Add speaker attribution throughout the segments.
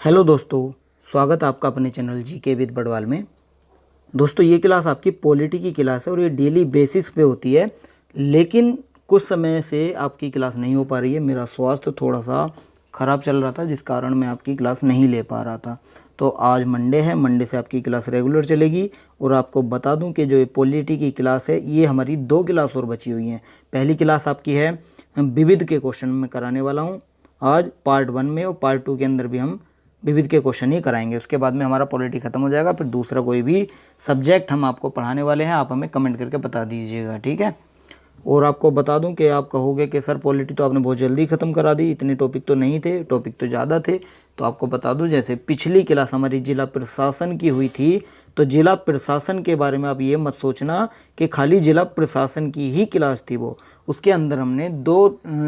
Speaker 1: Hello दोस्तों, स्वागत है आपका अपने चैनल जीके विद बड़वाल में। दोस्तों, ये क्लास आपकी पॉलिटी की क्लास है और ये डेली बेसिस पे होती है, लेकिन कुछ समय से आपकी क्लास नहीं हो पा रही है। मेरा स्वास्थ्य थोड़ा सा ख़राब चल रहा था, जिस कारण मैं आपकी क्लास नहीं ले पा रहा था। तो आज मंडे है, मंडे से आपकी क्लास रेगुलर चलेगी। और आपको बता दूं कि जो ये पॉलिटी की क्लास है, ये हमारी 2 क्लास और बची हुई हैं। पहली क्लास आपकी है विविध के क्वेश्चन में कराने वाला हूँ आज पार्ट 1 में, और पार्ट 2 के अंदर भी हम विविध के क्वेश्चन ही कराएंगे। उसके बाद में हमारा पॉलिटी ख़त्म हो जाएगा। फिर दूसरा कोई भी सब्जेक्ट हम आपको पढ़ाने वाले हैं, आप हमें कमेंट करके बता दीजिएगा, ठीक है। और आपको बता दूं कि आप कहोगे कि सर पॉलिटी तो आपने बहुत जल्दी ख़त्म करा दी, इतने टॉपिक तो नहीं थे, टॉपिक तो ज़्यादा थे। तो आपको बता दूं, जैसे पिछली क्लास हमारी जिला प्रशासन की हुई थी, तो जिला प्रशासन के बारे में आप ये मत सोचना कि खाली जिला प्रशासन की ही क्लास थी वो। उसके अंदर हमने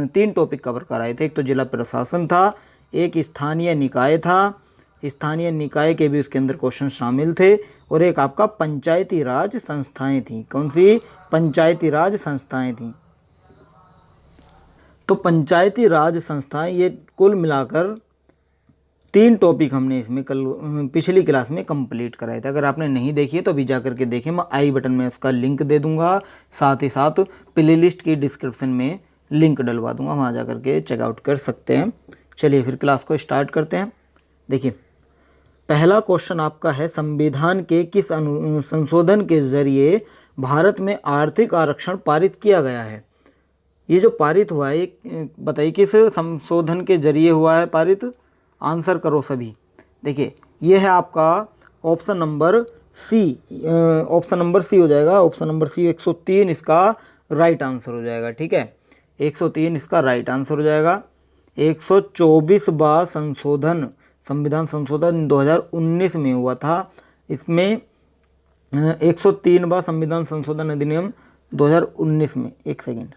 Speaker 1: 3 टॉपिक कवर कराए थे। एक तो जिला प्रशासन था, एक स्थानीय निकाय था, स्थानीय निकाय के भी उसके अंदर क्वेश्चन शामिल थे, और एक आपका पंचायती राज संस्थाएं थी। कौन सी? पंचायती राज संस्थाएं थी। तो पंचायती राज संस्थाएं, ये कुल मिलाकर 3 टॉपिक हमने इसमें कल पिछली क्लास में कंप्लीट कराए थे। अगर आपने नहीं देखी है तो अभी जा करके देखें, मैं आई बटन में उसका लिंक दे दूंगा, साथ ही साथ प्ले लिस्ट की डिस्क्रिप्शन में लिंक डलवा दूंगा, वहाँ जा करके चेकआउट कर सकते हैं। चलिए फिर क्लास को स्टार्ट करते हैं। देखिए, पहला क्वेश्चन आपका है, संविधान के किस संशोधन के जरिए भारत में आर्थिक आरक्षण पारित किया गया है? ये जो पारित हुआ है, बताइए किस संशोधन के जरिए हुआ है पारित? आंसर करो सभी। देखिए, ये है आपका option number C. Option number C हो जाएगा। ऑप्शन नंबर सी 103 इसका राइट आंसर हो जाएगा, ठीक है। 103 इसका राइट आंसर हो जाएगा। 124वां संशोधन, संविधान संशोधन 2019 में हुआ था। इसमें 103वां संविधान संशोधन अधिनियम 2019 में। एक सेकेंड,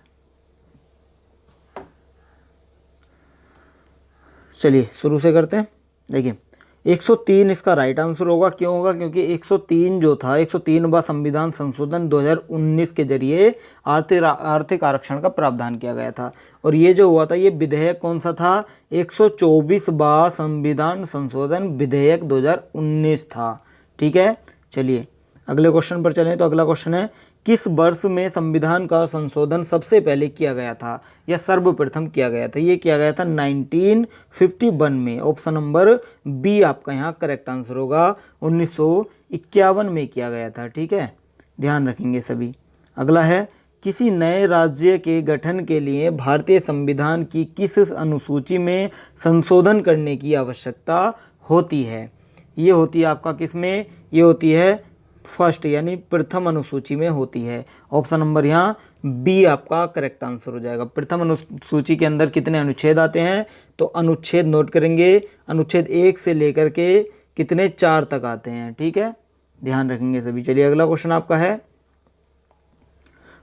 Speaker 1: चलिए शुरू से करते हैं। देखिए, 103 इसका राइट आंसर होगा। क्यों होगा? क्योंकि 103 जो था, 103वां संविधान संशोधन 2019 के जरिए आर्थिक आरक्षण का प्रावधान किया गया था। और ये जो हुआ था, ये विधेयक कौन सा था? 124वां संविधान संशोधन विधेयक 2019 था, ठीक है। चलिए अगले क्वेश्चन पर चलें। तो अगला क्वेश्चन है, किस वर्ष में संविधान का संशोधन सबसे पहले किया गया था या सर्वप्रथम किया गया था? ये किया गया था 1951 में। ऑप्शन नंबर बी आपका यहाँ करेक्ट आंसर होगा। 1951 में किया गया था, ठीक है, ध्यान रखेंगे सभी। अगला है, किसी नए राज्य के गठन के लिए भारतीय संविधान की किस अनुसूची में संशोधन करने की आवश्यकता होती है? ये होती है आपका किस में? ये होती है फर्स्ट यानी प्रथम अनुसूची में होती है। ऑप्शन नंबर यहाँ बी आपका करेक्ट आंसर हो जाएगा। प्रथम अनुसूची के अंदर कितने अनुच्छेद आते हैं? तो अनुच्छेद नोट करेंगे, अनुच्छेद 1 से लेकर के कितने 4 तक आते हैं, ठीक है, ध्यान रखेंगे सभी। चलिए अगला क्वेश्चन आपका है,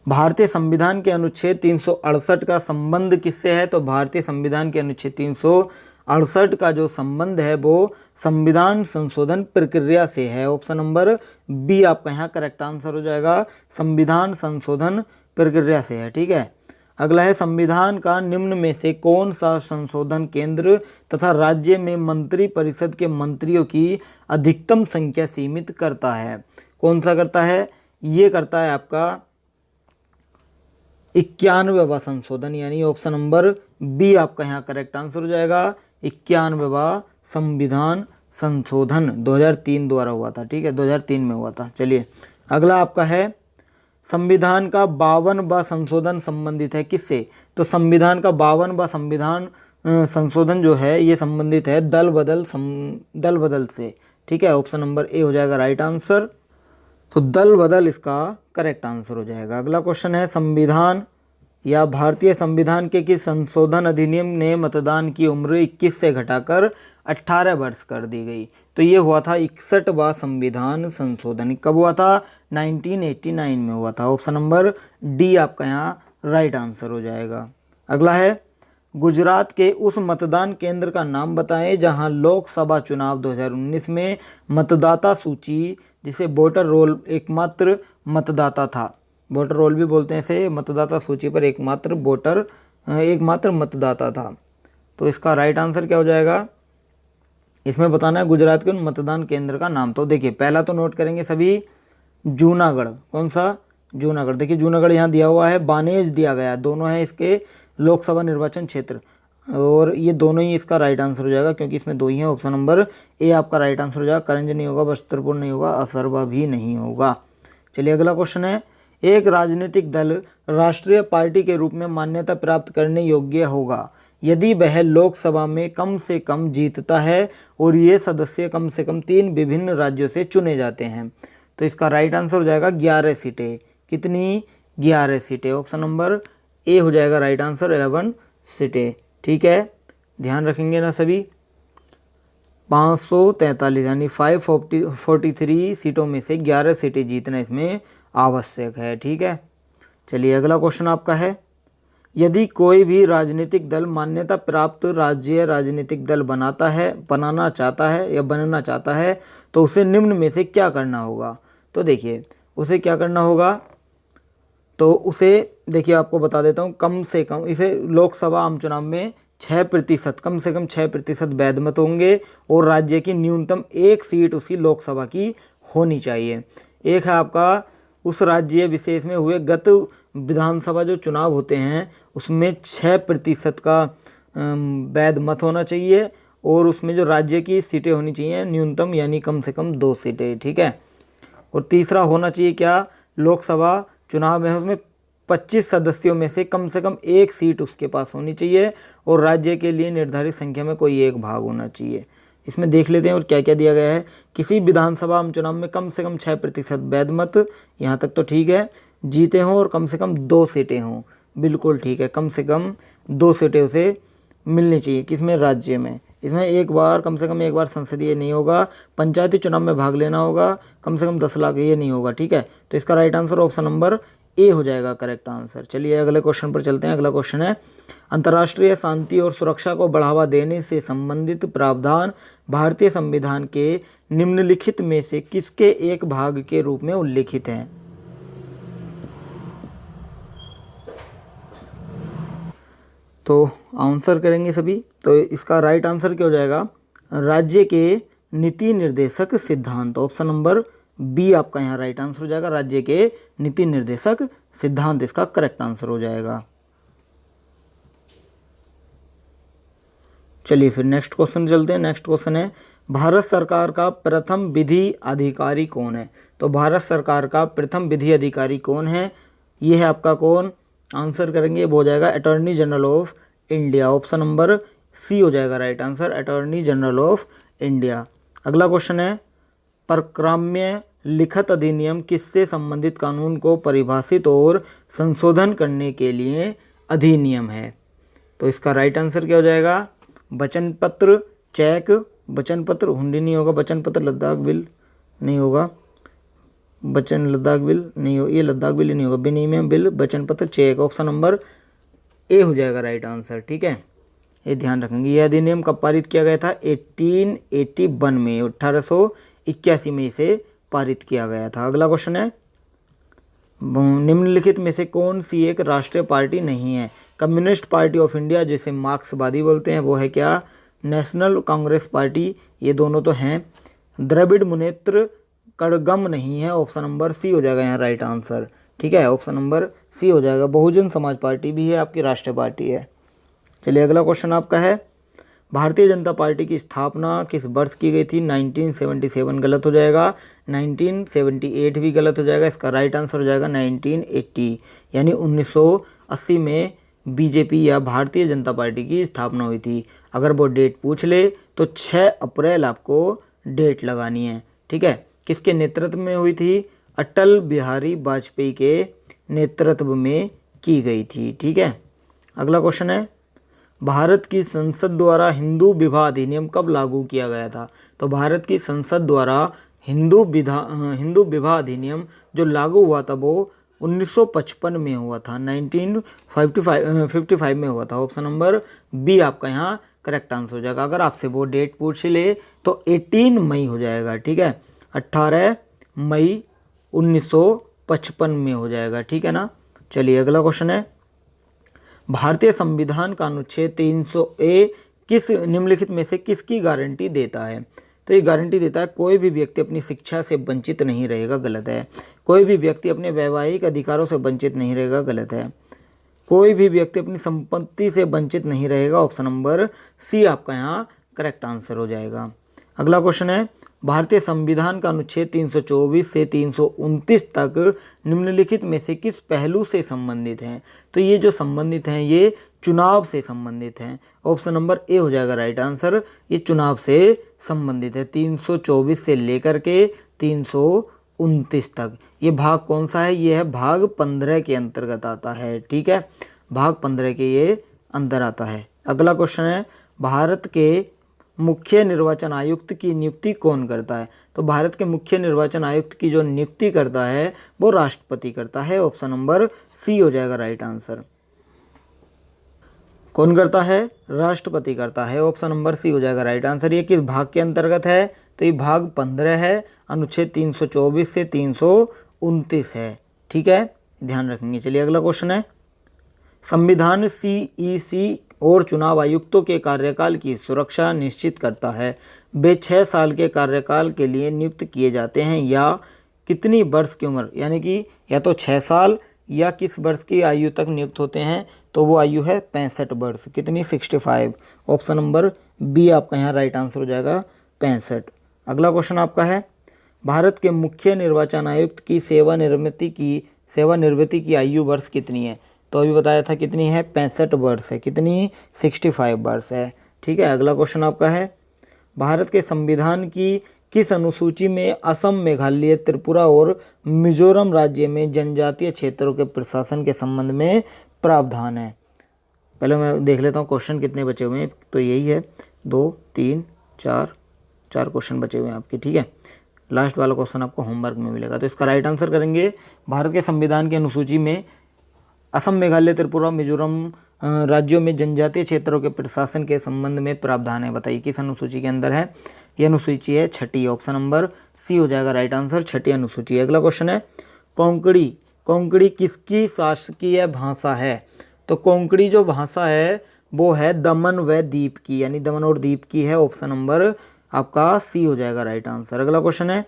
Speaker 1: भारतीय संविधान के अनुच्छेद 368 का संबंध किससे है? तो भारतीय संविधान के अनुच्छेद 368 का जो संबंध है वो संविधान संशोधन प्रक्रिया से है। ऑप्शन नंबर बी आपका यहाँ करेक्ट आंसर हो जाएगा, संविधान संशोधन प्रक्रिया से है, ठीक है। अगला है, संविधान का निम्न में से कौन सा संशोधन केंद्र तथा राज्य में मंत्री परिषद के मंत्रियों की अधिकतम संख्या सीमित करता है? कौन सा करता है? ये करता है आपका 91वां संशोधन, यानी ऑप्शन नंबर बी आपका यहाँ करेक्ट आंसर हो जाएगा। 91वां संविधान संशोधन 2003 द्वारा हुआ था, ठीक है, 2003 में हुआ था। चलिए अगला आपका है, संविधान का 52वां संशोधन संबंधित है किससे? तो संविधान का 52वां संविधान संशोधन जो है ये संबंधित है दल बदल से, ठीक है। ऑप्शन नंबर ए हो जाएगा राइट आंसर। तो दल बदल इसका करेक्ट आंसर हो जाएगा। अगला क्वेश्चन है, संविधान या भारतीय संविधान के किस संशोधन अधिनियम ने मतदान की उम्र 21 से घटाकर 18 वर्ष कर दी गई? तो ये हुआ था 61वां संविधान संशोधन। कब हुआ था? 1989 में हुआ था। ऑप्शन नंबर डी आपका यहाँ राइट आंसर हो जाएगा। अगला है, गुजरात के उस मतदान केंद्र का नाम बताएं जहां लोकसभा चुनाव 2019 में मतदाता सूची, जिसे वोटर रोल एकमात्र मतदाता था, वोटर रोल भी बोलते हैं इसे, मतदाता सूची पर एकमात्र मतदाता था। तो इसका राइट आंसर क्या हो जाएगा? इसमें बताना है गुजरात के उन मतदान केंद्र का नाम। तो देखिए पहला तो नोट करेंगे सभी, जूनागढ़। कौन सा? जूनागढ़। देखिए जूनागढ़ यहाँ दिया हुआ है, बानेज दिया गया है, दोनों है इसके लोकसभा निर्वाचन क्षेत्र, और ये दोनों ही इसका राइट आंसर हो जाएगा क्योंकि इसमें दो ही है। ऑप्शन नंबर ए आपका राइट आंसर हो जाएगा। करंज नहीं होगा, बस्तरपुर नहीं होगा, असरबा भी नहीं होगा। चलिए अगला क्वेश्चन है, एक राजनीतिक दल राष्ट्रीय पार्टी के रूप में मान्यता प्राप्त करने योग्य होगा यदि वह लोकसभा में कम से कम जीतता है और ये सदस्य कम से कम 3 विभिन्न राज्यों से चुने जाते हैं। तो इसका राइट आंसर हो जाएगा 11 सीटें। कितनी? 11 सीटें। ऑप्शन नंबर ए हो जाएगा राइट आंसर, 11 सीटें। ठीक है, ध्यान रखेंगे ना सभी। 543 यानी 543 सीटों में से 11 सीटें जीतना इसमें आवश्यक है। ठीक है, चलिए अगला क्वेश्चन आपका है, यदि कोई भी राजनीतिक दल मान्यता प्राप्त राज्य राजनीतिक दल बनाना चाहता है या बनना चाहता है तो उसे निम्न में से क्या करना होगा? तो देखिए उसे क्या करना होगा, तो उसे देखिए आपको बता देता हूँ, कम से कम इसे लोकसभा आम चुनाव में 6%, कम से कम 6% वैध मत होंगे और राज्य की न्यूनतम 1 सीट उसी लोकसभा की होनी चाहिए। एक है आपका उस राज्य विशेष में हुए गत विधानसभा जो चुनाव होते हैं उसमें 6% का वैध मत होना चाहिए और उसमें जो राज्य की सीटें होनी चाहिए न्यूनतम यानी कम से कम 2 सीटें। ठीक है, और तीसरा होना चाहिए क्या, लोकसभा चुनाव में उसमें 25 सदस्यों में से कम 1 सीट उसके पास होनी चाहिए और राज्य के लिए निर्धारित संख्या में कोई एक भाग होना चाहिए। इसमें देख लेते हैं और क्या क्या दिया गया है। किसी विधानसभा आम चुनाव में कम से कम 6% वैध मत, यहाँ तक तो ठीक है, जीते हों और कम से कम 2 सीटें हों, बिल्कुल ठीक है, कम से कम 2 सीटें उसे मिलनी चाहिए। किसमें? राज्य में। इसमें कम से कम एक बार संसदीय नहीं होगा, पंचायती चुनाव में भाग लेना होगा, कम से कम 10 लाख ये नहीं होगा। ठीक है, तो इसका right answer option number A हो जाएगा करेक्ट आंसर। चलिए अगले क्वेश्चन पर चलते हैं। अगला क्वेश्चन है, अंतर्राष्ट्रीय शांति और सुरक्षा को बढ़ावा देने से संबंधित प्रावधान भारतीय संविधान के निम्नलिखित में से किसके एक भाग के रूप में उल्लिखित हैं? तो आंसर करेंगे सभी। तो इसका राइट आंसर क्या हो जाएगा, राज्य के नीति निर्देशक सिद्धांत। ऑप्शन नंबर बी आपका यहाँ राइट आंसर हो जाएगा, राज्य के नीति निर्देशक सिद्धांत इसका करेक्ट आंसर हो जाएगा। चलिए फिर नेक्स्ट क्वेश्चन चलते हैं। नेक्स्ट क्वेश्चन है, भारत सरकार का प्रथम विधि अधिकारी कौन है? तो भारत सरकार का प्रथम विधि अधिकारी कौन है? ये है आपका कौन? आंसर करेंगे वो हो जाएगा attorney general of India. Option number C हो जाएगा right answer, attorney general of India. अगला क्वेश्चन है, परक्राम्य लिखित अधिनियम किससे संबंधित कानून को परिभाषित और संशोधन करने के लिए अधिनियम है? तो इसका राइट आंसर क्या हो जाएगा, वचन पत्र चेक, वचन पत्र हुंडी नहीं होगा, वचन पत्र लद्दाख बिल नहीं होगा, वचन लद्दाख बिल नहीं हो, ये लद्दाख बिल ही नहीं होगा, विनिमय बिल, वचन पत्र चेक। ऑप्शन नंबर ए हो जाएगा राइट आंसर। ठीक है, ये ध्यान रखेंगे। ये अधिनियम कब पारित किया गया था? 1881 में, 1881 में इसे पारित किया गया था। अगला क्वेश्चन है, निम्नलिखित में से कौन सी एक राष्ट्रीय पार्टी नहीं है? कम्युनिस्ट पार्टी ऑफ इंडिया जिसे मार्क्सवादी बोलते हैं वो है क्या? नेशनल कांग्रेस पार्टी, ये दोनों तो हैं। द्रविड़ मुनेत्र कड़गम नहीं है, ऑप्शन नंबर सी हो जाएगा यहाँ राइट आंसर। ठीक है, ऑप्शन नंबर सी हो जाएगा। बहुजन समाज पार्टी भी है आपकी राष्ट्रीय पार्टी है। चलिए अगला क्वेश्चन आपका है, भारतीय जनता पार्टी की स्थापना किस वर्ष की गई थी? 1977 गलत हो जाएगा, 1978 भी गलत हो जाएगा, इसका राइट आंसर हो जाएगा 1980 यानी 1980 में बीजेपी या भारतीय जनता पार्टी की स्थापना हुई थी। अगर वो डेट पूछ ले तो 6 अप्रैल आपको डेट लगानी है। ठीक है, किसके नेतृत्व में हुई थी? अटल बिहारी वाजपेयी के नेतृत्व में की गई थी। ठीक है, अगला क्वेश्चन है, भारत की संसद द्वारा हिंदू विवाह अधिनियम कब लागू किया गया था? तो भारत की संसद द्वारा हिंदू विवाह अधिनियम जो लागू हुआ था वो 1955 में हुआ था, 1955 में हुआ था। ऑप्शन नंबर बी आपका यहाँ करेक्ट आंसर हो जाएगा। अगर आपसे वो डेट पूछ ले तो 18 मई हो जाएगा। ठीक है, 18 मई 1955 में हो जाएगा। ठीक है ना। चलिए अगला क्वेश्चन है, भारतीय संविधान का अनुच्छेद 300A किस निम्नलिखित में से किसकी गारंटी देता है? तो ये गारंटी देता है कोई भी व्यक्ति अपनी शिक्षा से वंचित नहीं रहेगा, गलत है। कोई भी व्यक्ति अपने वैवाहिक अधिकारों से वंचित नहीं रहेगा, गलत है। कोई भी व्यक्ति अपनी संपत्ति से वंचित नहीं रहेगा, ऑप्शन नंबर सी आपका यहाँ करेक्ट आंसर हो जाएगा। अगला क्वेश्चन है, भारतीय संविधान का अनुच्छेद 324 से 329 तक निम्नलिखित में से किस पहलू से संबंधित हैं? तो ये जो संबंधित हैं ये चुनाव से संबंधित हैं, ऑप्शन नंबर ए हो जाएगा राइट आंसर। ये चुनाव से संबंधित है 324 से लेकर के 329 तक। ये भाग कौन सा है? ये है भाग 15 के अंतर्गत आता है, ठीक है, भाग 15 के ये अंदर आता है। अगला क्वेश्चन है, भारत के मुख्य निर्वाचन आयुक्त की नियुक्ति कौन करता है? तो भारत के मुख्य निर्वाचन आयुक्त की जो नियुक्ति करता है वो राष्ट्रपति करता है, ऑप्शन नंबर सी हो जाएगा राइट आंसर। कौन करता है? राष्ट्रपति करता है, ऑप्शन नंबर सी हो जाएगा राइट आंसर। ये किस भाग के अंतर्गत है? तो ये भाग 15 है, अनुच्छेद 324 से 329 है, ठीक है, ध्यान रखेंगे। चलिए अगला क्वेश्चन है, संविधान सीईसी और चुनाव आयुक्तों के कार्यकाल की सुरक्षा निश्चित करता है। वे 6 साल के कार्यकाल के लिए नियुक्त किए जाते हैं या कितनी वर्ष की उम्र, यानी कि या तो 6 साल या किस वर्ष की आयु तक नियुक्त होते हैं? तो वो आयु है 65 वर्ष, कितनी? 65, ऑप्शन नंबर बी आपका यहाँ राइट आंसर हो जाएगा 65। अगला क्वेश्चन आपका है, भारत के मुख्य निर्वाचन आयुक्त की सेवानिवृत्ति की आयु वर्ष कितनी है? तो अभी बताया था कितनी है? 65 वर्ष है, कितनी? 65 वर्ष है, ठीक है। अगला क्वेश्चन आपका है, भारत के संविधान की किस अनुसूची में असम, मेघालय, त्रिपुरा और मिजोरम राज्य में जनजातीय क्षेत्रों के प्रशासन के संबंध में प्रावधान है? पहले मैं देख लेता हूँ क्वेश्चन कितने बचे हुए हैं। तो यही है 2 3 4 क्वेश्चन बचे हुए हैं आपके, ठीक है। लास्ट वाला क्वेश्चन आपको होमवर्क में मिलेगा। तो इसका राइट आंसर करेंगे, भारत के संविधान की अनुसूची में असम, मेघालय, त्रिपुरा, मिजोरम राज्यों में जनजातीय क्षेत्रों के प्रशासन के संबंध में प्रावधान है। बताइए किस अनुसूची के अंदर है? यह अनुसूची है 6ठी, ऑप्शन नंबर सी हो जाएगा राइट आंसर, 6ठी अनुसूची। अगला क्वेश्चन है, कोंकणी किसकी शासकीय भाषा है? तो कोंकणी जो भाषा है वो है दमन व दीप की, यानी दमन और दीप की है, ऑप्शन नंबर आपका सी हो जाएगा राइट आंसर। अगला क्वेश्चन है,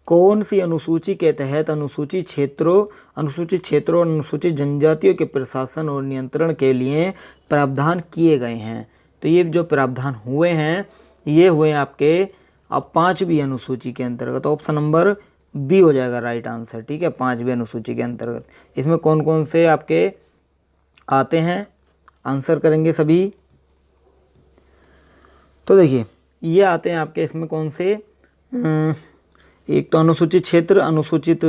Speaker 1: कौन सी अनुसूची के तहत अनुसूचित क्षेत्रों और अनुसूचित जनजातियों के प्रशासन और नियंत्रण के लिए प्रावधान किए गए हैं? तो ये जो प्रावधान हुए हैं ये हुए आपके अब 5वीं अनुसूची के अंतर्गत, ऑप्शन नंबर बी हो जाएगा राइट आंसर, ठीक है, 5वीं अनुसूची के अंतर्गत। इसमें कौन कौन से आपके आते हैं? आंसर करेंगे सभी। तो देखिए ये आते हैं आपके, इसमें कौन से, एक तो अनुसूचित क्षेत्र, अनुसूचित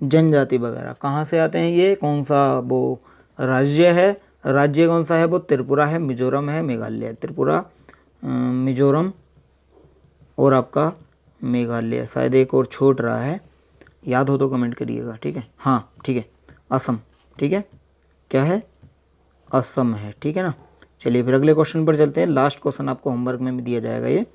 Speaker 1: जनजाति वगैरह, कहाँ से आते हैं ये? कौन सा वो राज्य है? राज्य कौन सा है? वो त्रिपुरा है, मिजोरम है, मेघालय। त्रिपुरा, मिजोरम और आपका मेघालय, शायद एक और छूट रहा है, याद हो तो कमेंट करिएगा, ठीक है। हाँ ठीक है, असम, ठीक है, क्या है? असम है, ठीक है ना। चलिए फिर अगले क्वेश्चन पर चलते हैं। लास्ट क्वेश्चन आपको होमवर्क में भी दिया जाएगा। ये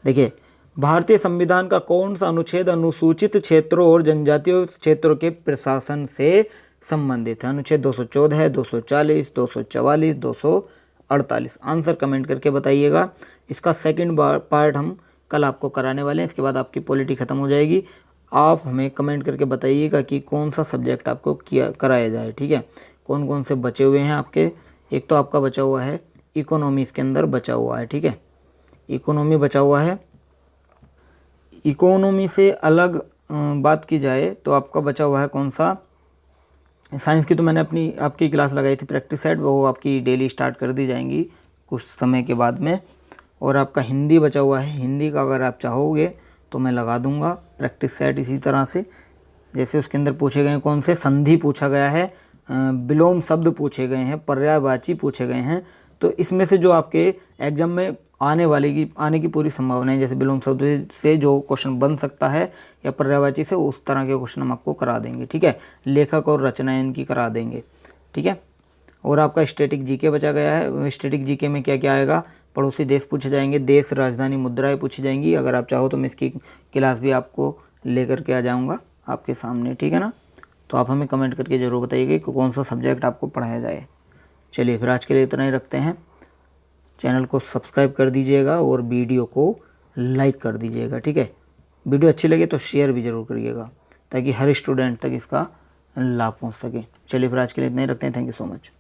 Speaker 1: देखिए, भारतीय संविधान का कौन सा अनुच्छेद अनुसूचित क्षेत्रों और जनजातीय क्षेत्रों के प्रशासन से संबंधित है? अनुच्छेद 214 है, 240, 244, 248। आंसर कमेंट करके बताइएगा। इसका सेकंड पार्ट हम कल आपको कराने वाले हैं, इसके बाद आपकी पॉलिटी ख़त्म हो जाएगी। आप हमें कमेंट करके बताइएगा कि कौन सा सब्जेक्ट आपको कराया जाए, ठीक है। कौन कौन से बचे हुए हैं आपके? एक तो आपका बचा हुआ है इकोनॉमी, इसके अंदर बचा हुआ है, ठीक है, इकोनॉमी बचा हुआ है। इकोनॉमी से अलग बात की जाए तो आपका बचा हुआ है कौन सा? साइंस की तो मैंने आपकी क्लास लगाई थी प्रैक्टिस सेट, वो आपकी डेली स्टार्ट कर दी जाएंगी कुछ समय के बाद में। और आपका हिंदी बचा हुआ है, हिंदी का अगर आप चाहोगे तो मैं लगा दूंगा प्रैक्टिस सेट इसी तरह से। जैसे उसके अंदर पूछे गए कौन से, संधि पूछा गया है, विलोम शब्द पूछे गए हैं, पर्यायवाची पूछे गए हैं। तो इसमें से जो आपके एग्जाम में आने की पूरी संभावना है, जैसे विलोम शब्द से जो क्वेश्चन बन सकता है या पर्यायवाची से, उस तरह के क्वेश्चन हम आपको करा देंगे, ठीक है। लेखक और रचना इनकी करा देंगे, ठीक है। और आपका स्टैटिक जीके बचा गया है। स्टैटिक जीके में क्या क्या आएगा? पड़ोसी देश पूछे जाएंगे, देश, राजधानी, मुद्राएं पूछी जाएंगी। अगर आप चाहो तो मैं इसकी क्लास भी आपको लेकर के आ जाऊँगा आपके सामने, ठीक है ना। तो आप हमें कमेंट करके ज़रूर बताइएगा कि कौन सा सब्जेक्ट आपको पढ़ाया जाए। चलिए फिर आज के लिए इतना ही रखते हैं। चैनल को सब्सक्राइब कर दीजिएगा और वीडियो को लाइक कर दीजिएगा। ठीक है, वीडियो अच्छी लगे तो शेयर भी ज़रूर करिएगा ताकि हर स्टूडेंट तक इसका लाभ पहुंच सके। चलिए फिर आज के लिए इतना ही रखते हैं। Thank you so much.